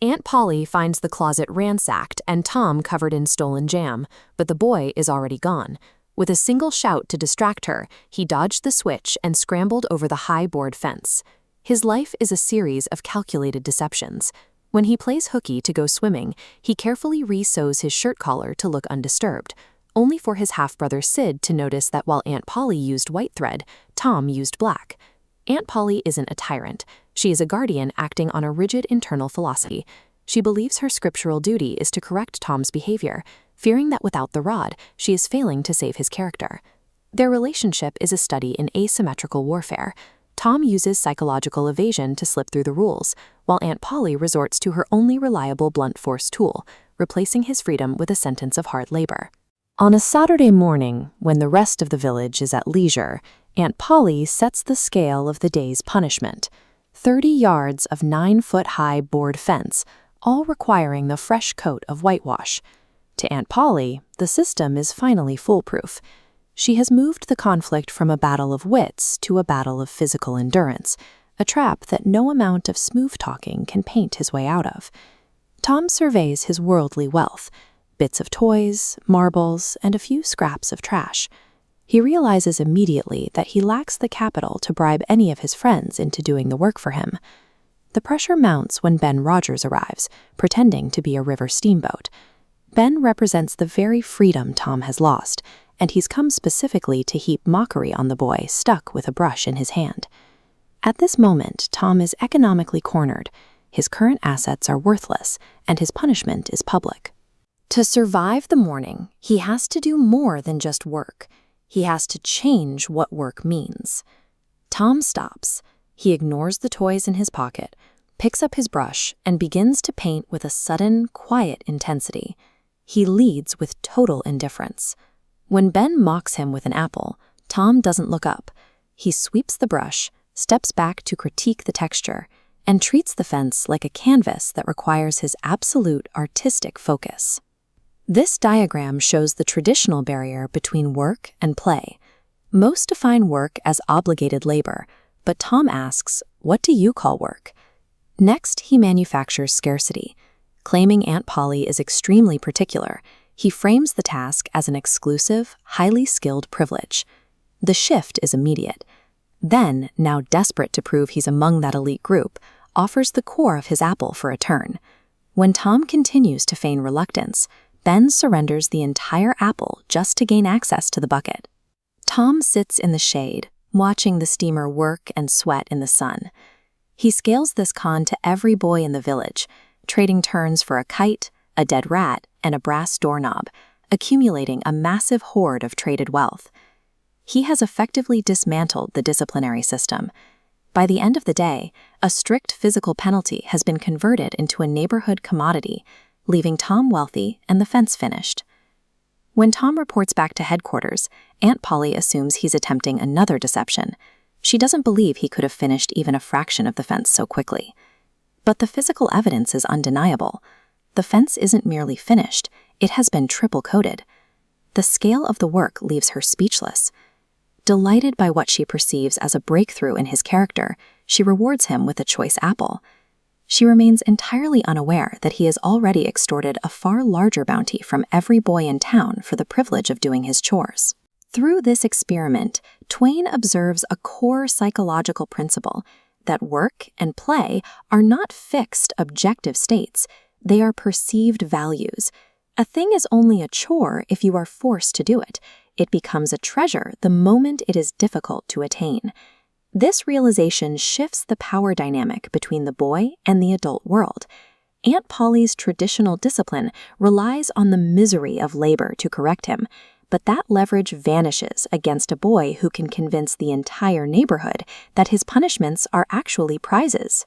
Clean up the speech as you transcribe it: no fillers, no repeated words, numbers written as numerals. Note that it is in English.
Aunt Polly finds the closet ransacked and Tom covered in stolen jam, but the boy is already gone. With a single shout to distract her, he dodged the switch and scrambled over the high board fence. His life is a series of calculated deceptions. When he plays hooky to go swimming, he carefully re-sews his shirt collar to look undisturbed, only for his half-brother Sid to notice that while Aunt Polly used white thread, Tom used black. Aunt Polly isn't a tyrant. She is a guardian acting on a rigid internal philosophy. She believes her scriptural duty is to correct Tom's behavior, fearing that without the rod, she is failing to save his character. Their relationship is a study in asymmetrical warfare. Tom uses psychological evasion to slip through the rules, while Aunt Polly resorts to her only reliable blunt force tool, replacing his freedom with a sentence of hard labor. On a Saturday morning, when the rest of the village is at leisure, Aunt Polly sets the scale of the day's punishment. 30 yards of 9-foot-high board fence, all requiring the fresh coat of whitewash. To Aunt Polly, the system is finally foolproof. She has moved the conflict from a battle of wits to a battle of physical endurance, a trap that no amount of smooth-talking can paint his way out of. Tom surveys his worldly wealth, bits of toys, marbles, and a few scraps of trash. He realizes immediately that he lacks the capital to bribe any of his friends into doing the work for him. The pressure mounts when Ben Rogers arrives, pretending to be a river steamboat. Ben represents the very freedom Tom has lost, and he's come specifically to heap mockery on the boy stuck with a brush in his hand. At this moment, Tom is economically cornered. His current assets are worthless, and his punishment is public. To survive the morning, he has to do more than just work. He has to change what work means. Tom stops. He ignores the toys in his pocket, picks up his brush, and begins to paint with a sudden, quiet intensity. He leads with total indifference. When Ben mocks him with an apple, Tom doesn't look up. He sweeps the brush, steps back to critique the texture, and treats the fence like a canvas that requires his absolute artistic focus. This diagram shows the traditional barrier between work and play. Most define work as obligated labor, but Tom asks, "What do you call work?" Next, he manufactures scarcity. Claiming Aunt Polly is extremely particular, he frames the task as an exclusive, highly skilled privilege. The shift is immediate. Ben, now desperate to prove he's among that elite group, offers the core of his apple for a turn. When Tom continues to feign reluctance, Ben surrenders the entire apple just to gain access to the bucket. Tom sits in the shade, watching the steamer work and sweat in the sun. He scales this con to every boy in the village, trading turns for a kite, a dead rat, and a brass doorknob, accumulating a massive hoard of traded wealth. He has effectively dismantled the disciplinary system. By the end of the day, a strict physical penalty has been converted into a neighborhood commodity, leaving Tom wealthy and the fence finished. When Tom reports back to headquarters, Aunt Polly assumes he's attempting another deception. She doesn't believe he could have finished even a fraction of the fence so quickly. But the physical evidence is undeniable. The fence isn't merely finished, it has been triple-coated. The scale of the work leaves her speechless. Delighted by what she perceives as a breakthrough in his character, she rewards him with a choice apple. She remains entirely unaware that he has already extorted a far larger bounty from every boy in town for the privilege of doing his chores. Through this experiment, Twain observes a core psychological principle that work and play are not fixed objective states, they are perceived values. A thing is only a chore if you are forced to do it. It becomes a treasure the moment it is difficult to attain. This realization shifts the power dynamic between the boy and the adult world. Aunt Polly's traditional discipline relies on the misery of labor to correct him, but that leverage vanishes against a boy who can convince the entire neighborhood that his punishments are actually prizes.